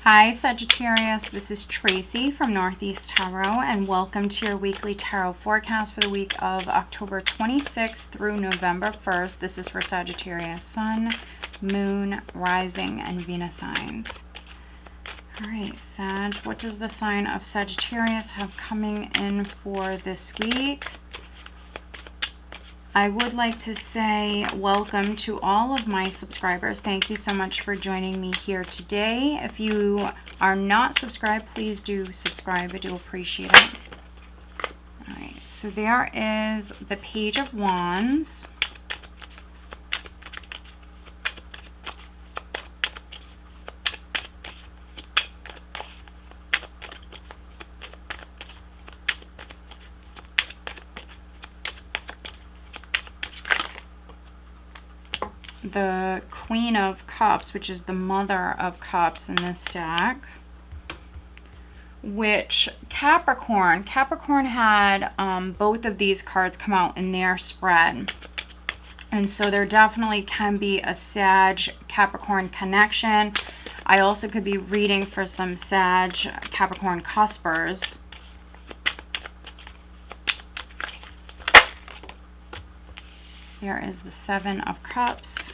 Hi Sagittarius, this is Tracy from Northeast Tarot, and welcome to your weekly tarot forecast for the week of October 26th through November 1st. This is for Sagittarius Sun, Moon, Rising, and Venus signs. All right, Sag, what does the sign of Sagittarius have coming in for this week? I would like to say welcome to all of my subscribers. Thank you so much for joining me here today. If you are not subscribed, please do subscribe. I do appreciate it. All right, so there is the Page of Wands. The Queen of Cups, which is the Mother of Cups in this deck, which Capricorn had both of these cards come out in their spread. And so there definitely can be a Sag-Capricorn connection. I also could be reading for some Sag-Capricorn cuspers. There is the Seven of Cups.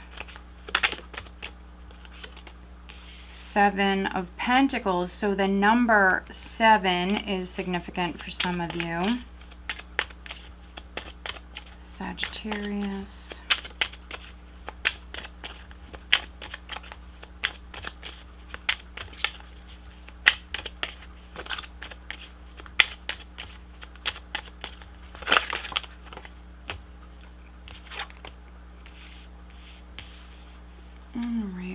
Seven of Pentacles. So the number 7 is significant for some of you. Sagittarius.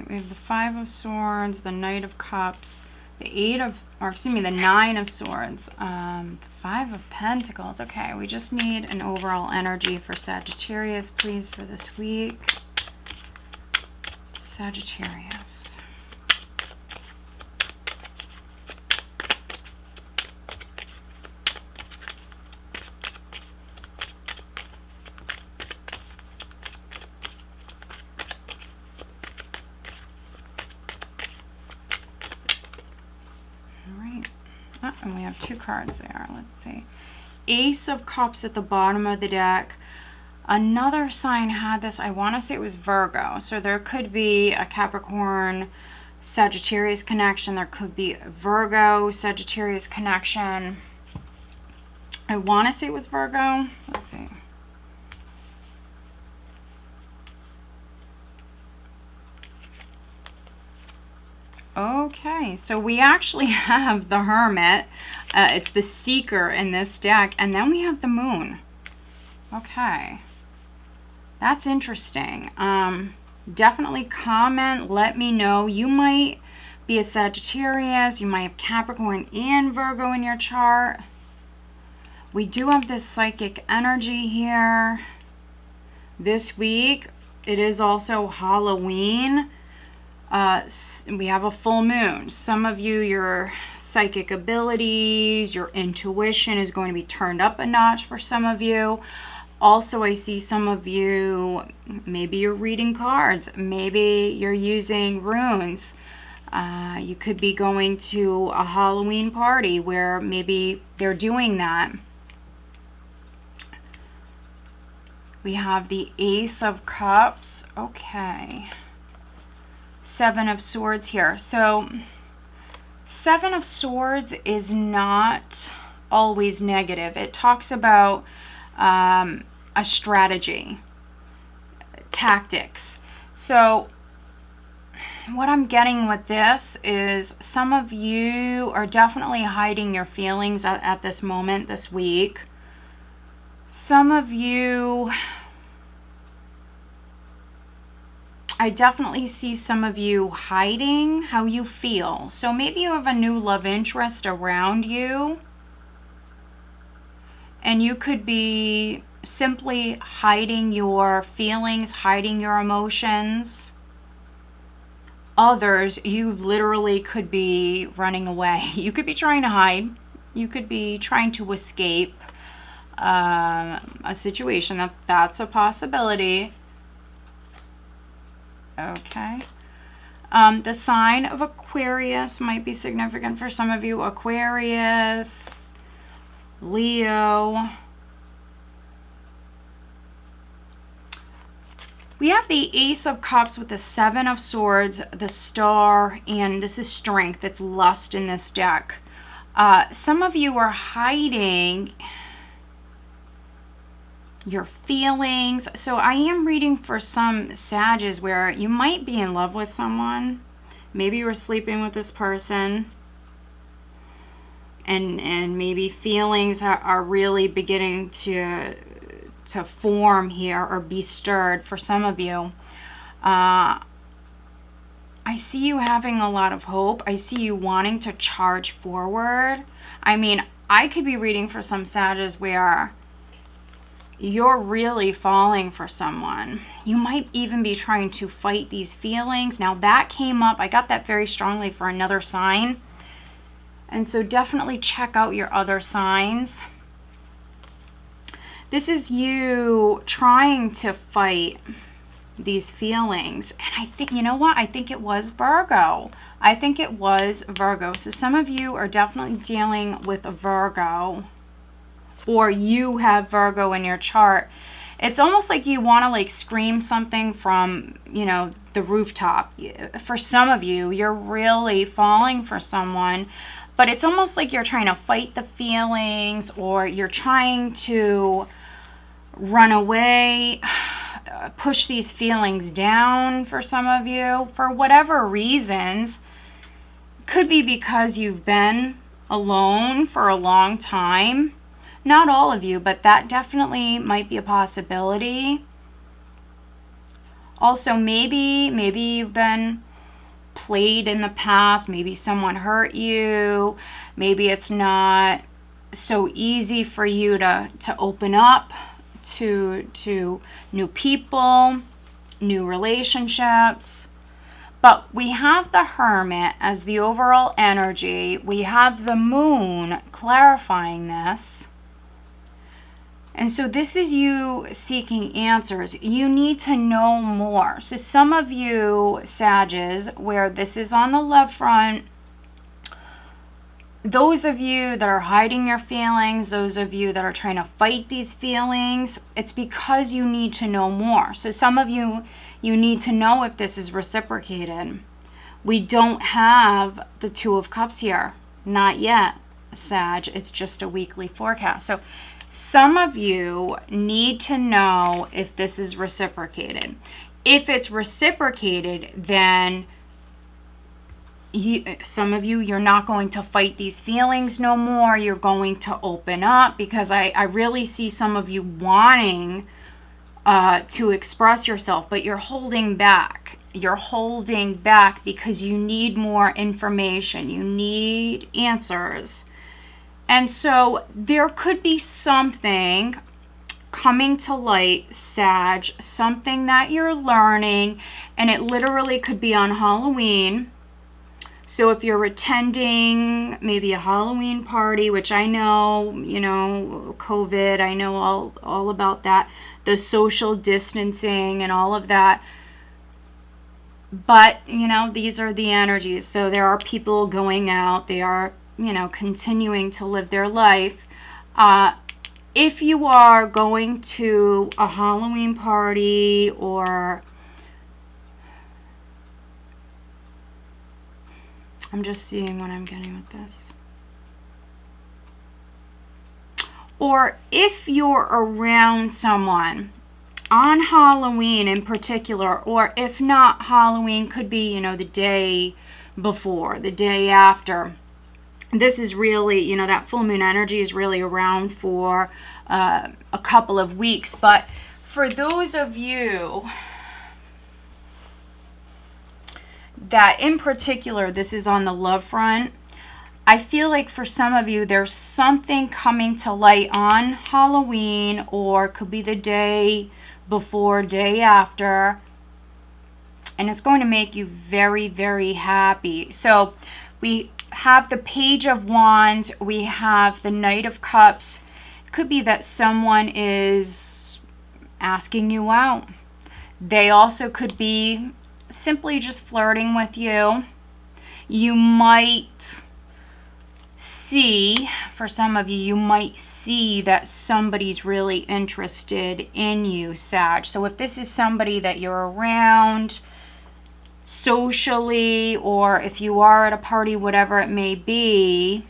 We have the Five of Swords, the Knight of Cups, the Nine of Swords, the Five of Pentacles. Okay, we just need an overall energy for Sagittarius, please, for this week. Sagittarius. And we have two cards there. Let's see. Ace of Cups at the bottom of the deck. Another sign had this. I want to say it was Virgo. So there could be a Capricorn Sagittarius connection. There could be a Virgo Sagittarius connection. I want to say it was Virgo. Let's see. Okay, so we actually have the Hermit. It's the Seeker in this deck. And then we have the Moon. Okay. That's interesting. Definitely comment. Let me know. You might be a Sagittarius. You might have Capricorn and Virgo in your chart. We do have this psychic energy here. This week, it is also Halloween. We have a full moon. Some of you, your psychic abilities, your intuition is going to be turned up a notch for some of you. Also, I see some of you, maybe you're reading cards. Maybe you're using runes. You could be going to a Halloween party where maybe they're doing that. We have the Ace of Cups. Okay. Seven of Swords here. So Seven of Swords is not always negative. It talks about a strategy, tactics. So what I'm getting with this is some of you are definitely hiding your feelings at this moment, this week. Some of you, I definitely see some of you hiding how you feel. So maybe you have a new love interest around you, and you could be simply hiding your feelings, hiding your emotions. Others, you literally could be running away. You could be trying to hide. You could be trying to escape a situation. That's a possibility. Okay. The sign of Aquarius might be significant for some of you. Aquarius, Leo. We have the Ace of Cups with the Seven of Swords, the Star, and this is strength. It's lust in this deck. Some of you are hiding your feelings. So I am reading for some Sages where you might be in love with someone. Maybe you were sleeping with this person. And maybe feelings are really beginning to form here or be stirred for some of you. I see you having a lot of hope. I see you wanting to charge forward. I mean, I could be reading for some Sages where you're really falling for someone. You might even be trying to fight these feelings. Now that came up, I got that very strongly for another sign. And so definitely check out your other signs. This is you trying to fight these feelings. And I think, you know what? I think it was Virgo. I think it was Virgo. So some of you are definitely dealing with a Virgo, or you have Virgo in your chart. It's almost like you want to like scream something from, you know, the rooftop. For some of you, you're really falling for someone, but it's almost like you're trying to fight the feelings, or you're trying to run away, push these feelings down for some of you for whatever reasons. Could be because you've been alone for a long time. Not all of you, but that definitely might be a possibility. Also, maybe you've been played in the past. Maybe someone hurt you. Maybe it's not so easy for you to open up to new people, new relationships. But we have the Hermit as the overall energy. We have the Moon clarifying this. And so this is you seeking answers. You need to know more. So some of you Sages, where this is on the love front, those of you that are hiding your feelings, those of you that are trying to fight these feelings, it's because you need to know more. So some of you, you need to know if this is reciprocated. We don't have the Two of Cups here. Not yet, Sag. It's just a weekly forecast. So some of you need to know if this is reciprocated. If it's reciprocated, then some of you, you're not going to fight these feelings no more. You're going to open up, because I really see some of you wanting to express yourself, but you're holding back. You're holding back because you need more information. You need answers. And so there could be something coming to light, Sag, something that you're learning, and it literally could be on Halloween. So if you're attending maybe a Halloween party, which I know, you know, COVID, I know all about that, the social distancing and all of that. But, you know, these are the energies. So there are people going out. They are, you know, continuing to live their life. If you are going to a Halloween party, or I'm just seeing what I'm getting with this. Or if you're around someone on Halloween in particular, or if not Halloween, could be, you know, the day before, the day after. This is really, you know, that full moon energy is really around for a couple of weeks. But for those of you that in particular, this is on the love front, I feel like for some of you, there's something coming to light on Halloween, or could be the day before, day after, and it's going to make you very, very happy. So we have the Page of Wands, we have the Knight of Cups. It could be that someone is asking you out. They also could be simply just flirting with you. You might see, for some of you, you might see that somebody's really interested in you, Sag. So if this is somebody that you're around socially, or if you are at a party, whatever it may be,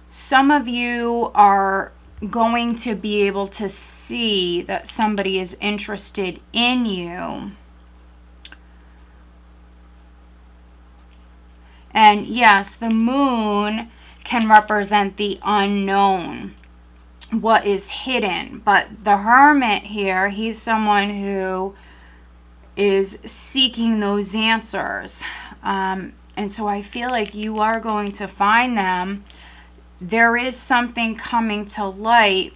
some of you are going to be able to see that somebody is interested in you. And yes, the moon can represent the unknown, what is hidden. But the Hermit here, he's someone who is seeking those answers. And so I feel like you are going to find them. There is something coming to light.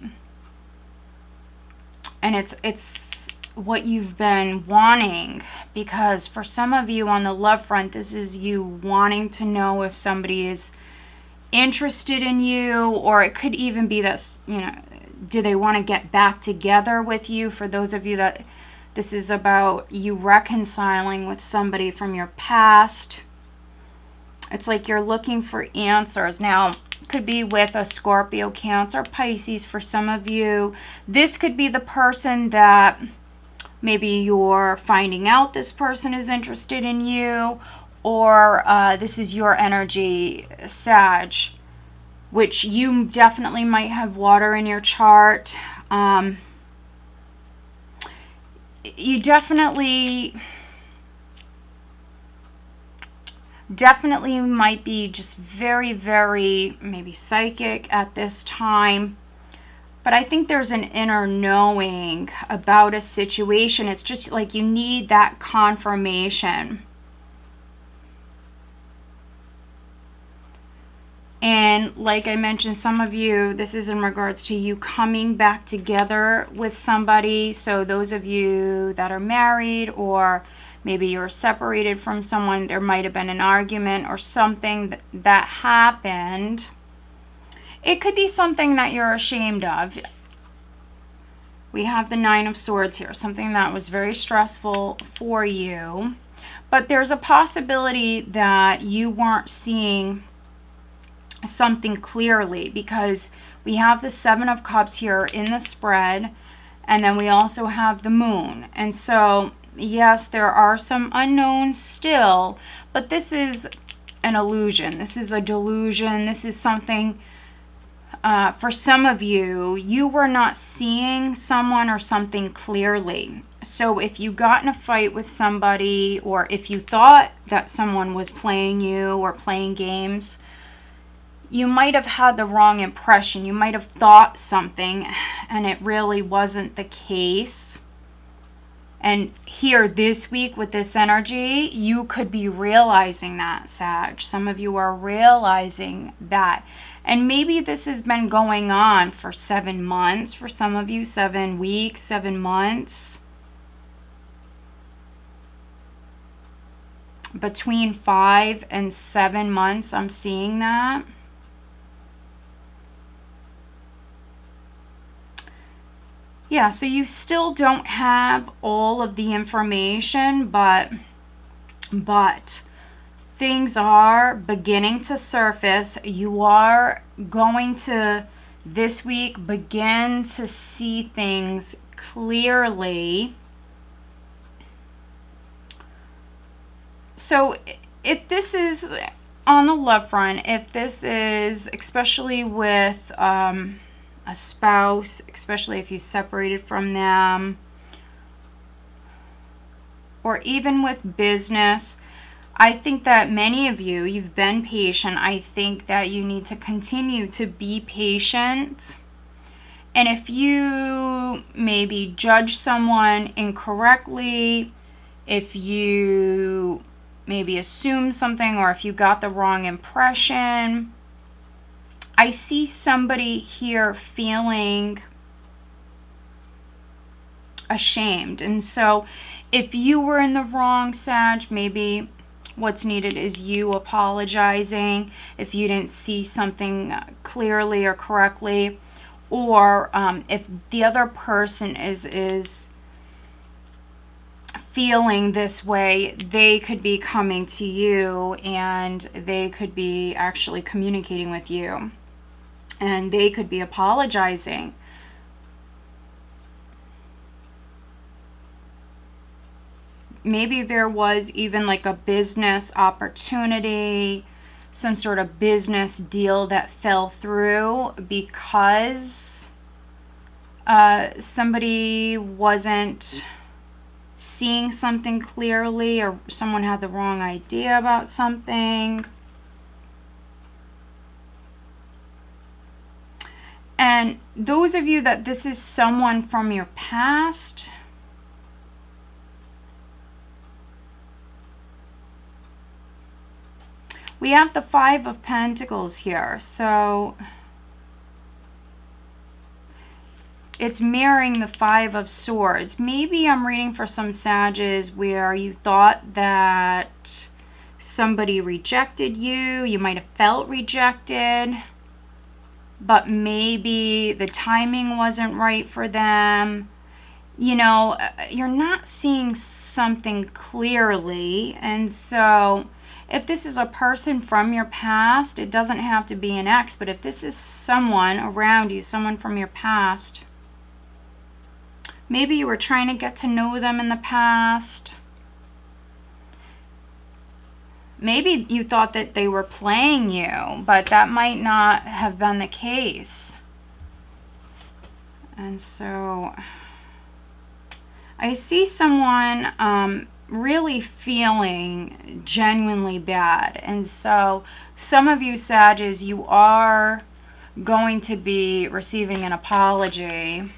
And it's what you've been wanting. Because for some of you on the love front, this is you wanting to know if somebody is interested in you. Or it could even be that, you know, do they want to get back together with you? For those of you that this is about you reconciling with somebody from your past. It's like you're looking for answers. Now, it could be with a Scorpio, Cancer, Pisces for some of you. This could be the person that maybe you're finding out this person is interested in you. Or this is your energy, Sag, which you definitely might have water in your chart. You definitely might be just very, very maybe psychic at this time. But I think there's an inner knowing about a situation. It's just like you need that confirmation. And like I mentioned, some of you, this is in regards to you coming back together with somebody. So those of you that are married, or maybe you're separated from someone, there might have been an argument or something that happened. It could be something that you're ashamed of. We have the Nine of Swords here, something that was very stressful for you. But there's a possibility that you weren't seeing something clearly, because we have the Seven of Cups here in the spread, and then we also have the Moon. And so yes, there are some unknowns still, but this is an illusion. This is a delusion. This is something, for some of you, you were not seeing someone or something clearly. So if you got in a fight with somebody, or if you thought that someone was playing you or playing games, you might have had the wrong impression. You might have thought something and it really wasn't the case. And here this week with this energy, you could be realizing that, Sag. Some of you are realizing that. And maybe this has been going on for 7 months. For some of you, 7 weeks, 7 months. Between 5 and 7 months, I'm seeing that. Yeah, so you still don't have all of the information, but things are beginning to surface. You are going to, this week, begin to see things clearly. So if this is on the love front, if this is, especially with a spouse, especially if you separated from them, or even with business, I think that many of you, you've been patient. I think that you need to continue to be patient. And if you maybe judge someone incorrectly, if you maybe assume something, or if you got the wrong impression, I see somebody here feeling ashamed. And so if you were in the wrong, Sag, maybe what's needed is you apologizing if you didn't see something clearly or correctly. Or if the other person is feeling this way, they could be coming to you and they could be actually communicating with you. And they could be apologizing. Maybe there was even like a business opportunity, some sort of business deal that fell through because somebody wasn't seeing something clearly, or someone had the wrong idea about something. And those of you that this is someone from your past, we have the Five of Pentacles here. So it's mirroring the Five of Swords. Maybe I'm reading for some Sages where you thought that somebody rejected you. You might have felt rejected, but maybe the timing wasn't right for them. You know, you're not seeing something clearly. And so if this is a person from your past, it doesn't have to be an ex, but if this is someone around you, someone from your past, maybe you were trying to get to know them in the past. Maybe you thought that they were playing you, but that might not have been the case. And so I see someone really feeling genuinely bad. And so some of you Sages, you are going to be receiving an apology.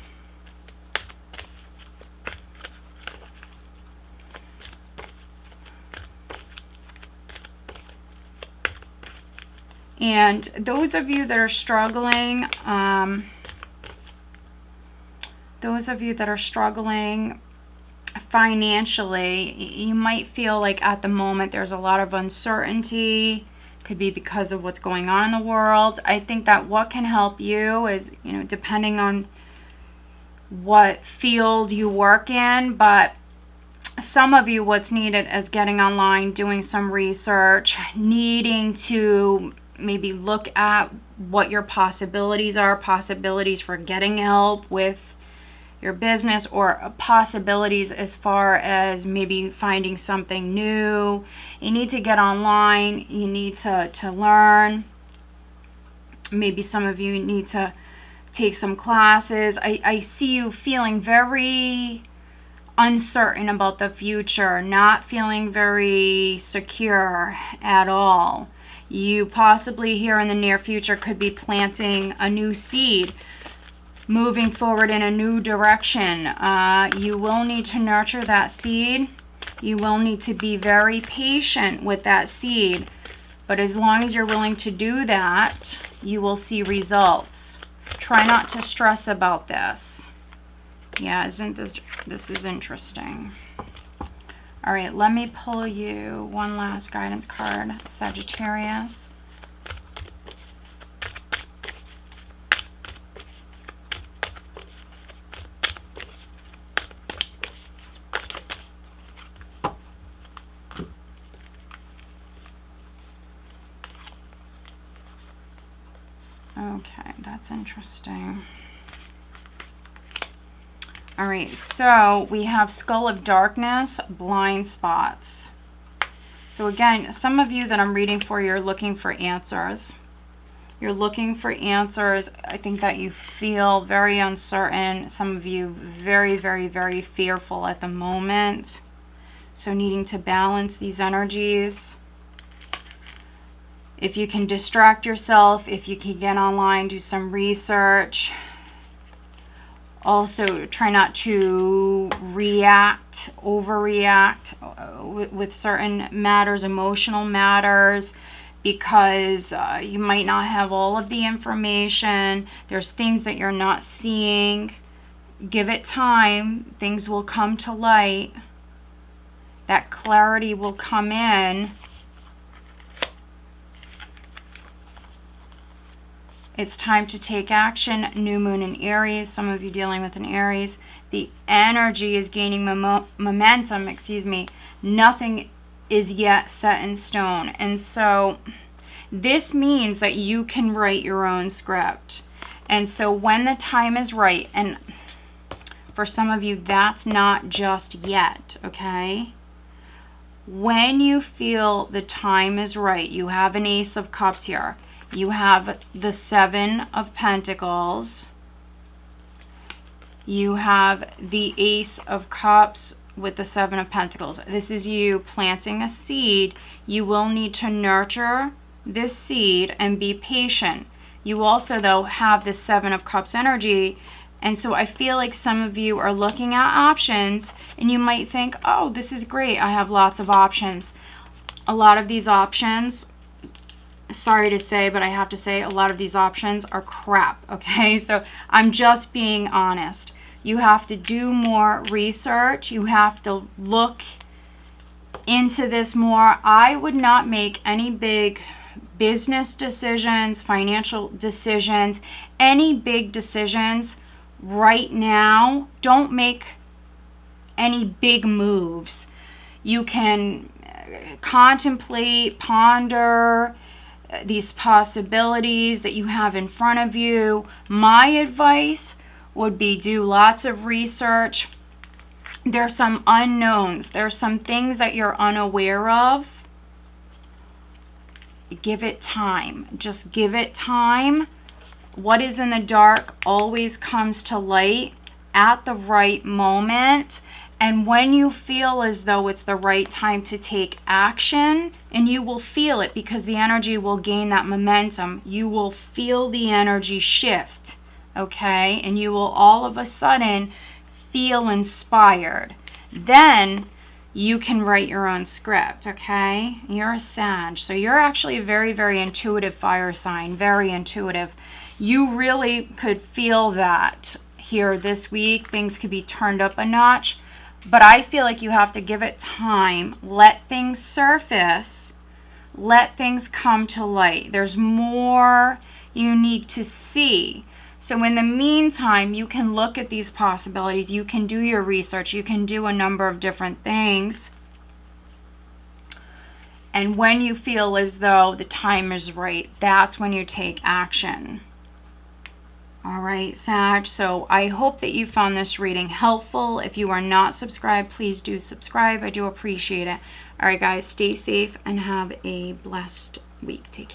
And those of you that are struggling, financially, you might feel like at the moment there's a lot of uncertainty. Could be because of what's going on in the world. I think that what can help you is, you know, depending on what field you work in, but some of you, what's needed is getting online, doing some research, needing to maybe look at what your possibilities are, possibilities for getting help with your business, or possibilities as far as maybe finding something new. You need to get online, you need to learn. Maybe some of you need to take some classes. I see you feeling very uncertain about the future, not feeling very secure at all. You possibly here in the near future could be planting a new seed, moving forward in a new direction. You will need to nurture that seed. You will need to be very patient with that seed. But as long as you're willing to do that, you will see results. Try not to stress about this. Yeah, isn't this is interesting. All right, let me pull you one last guidance card, Sagittarius. Okay, that's interesting. All right, so we have Skull of Darkness, blind spots. So again, some of you that I'm reading for, you're looking for answers. You're looking for answers. I think that you feel very uncertain. Some of you very, very, very fearful at the moment. So needing to balance these energies. If you can distract yourself, if you can get online, do some research. Also, try not to overreact with certain matters, emotional matters, because you might not have all of the information. There's things that you're not seeing. Give it time. Things will come to light. That clarity will come in. It's time to take action. New moon in Aries. Some of you dealing with an Aries. The energy is gaining momentum, Nothing is yet set in stone. And so this means that you can write your own script. And so when the time is right, and for some of you, that's not just yet, okay? When you feel the time is right, you have an Ace of Cups here. You have the Seven of Pentacles. You have the Ace of Cups with the Seven of Pentacles. This is you planting a seed. You will need to nurture this seed and be patient. You also, though, have the Seven of Cups energy. And so I feel like some of you are looking at options and you might think, oh, this is great. I have lots of options. A lot of these options, sorry to say, but I have to say a lot of these options are crap, okay? So I'm just being honest. You have to do more research. You have to look into this more. I would not make any big business decisions, financial decisions, any big decisions right now. Don't make any big moves. You can contemplate, ponder these possibilities that you have in front of you. My advice would be do lots of research. There's some unknowns. There's some things that you're unaware of. Give it time. Just give it time. What is in the dark always comes to light at the right moment. And when you feel as though it's the right time to take action, and you will feel it because the energy will gain that momentum, you will feel the energy shift, okay? And you will all of a sudden feel inspired. Then you can write your own script, okay? You're a Sag, so you're actually a very, very intuitive fire sign, very intuitive. You really could feel that here this week. Things could be turned up a notch. But I feel like you have to give it time, let things surface, let things come to light. There's more you need to see. So in the meantime, you can look at these possibilities. You can do your research. You can do a number of different things. And when you feel as though the time is right, that's when you take action. All right, Sag, so I hope that you found this reading helpful. If you are not subscribed, please do subscribe. I do appreciate it. All right, guys, stay safe and have a blessed week. Take care.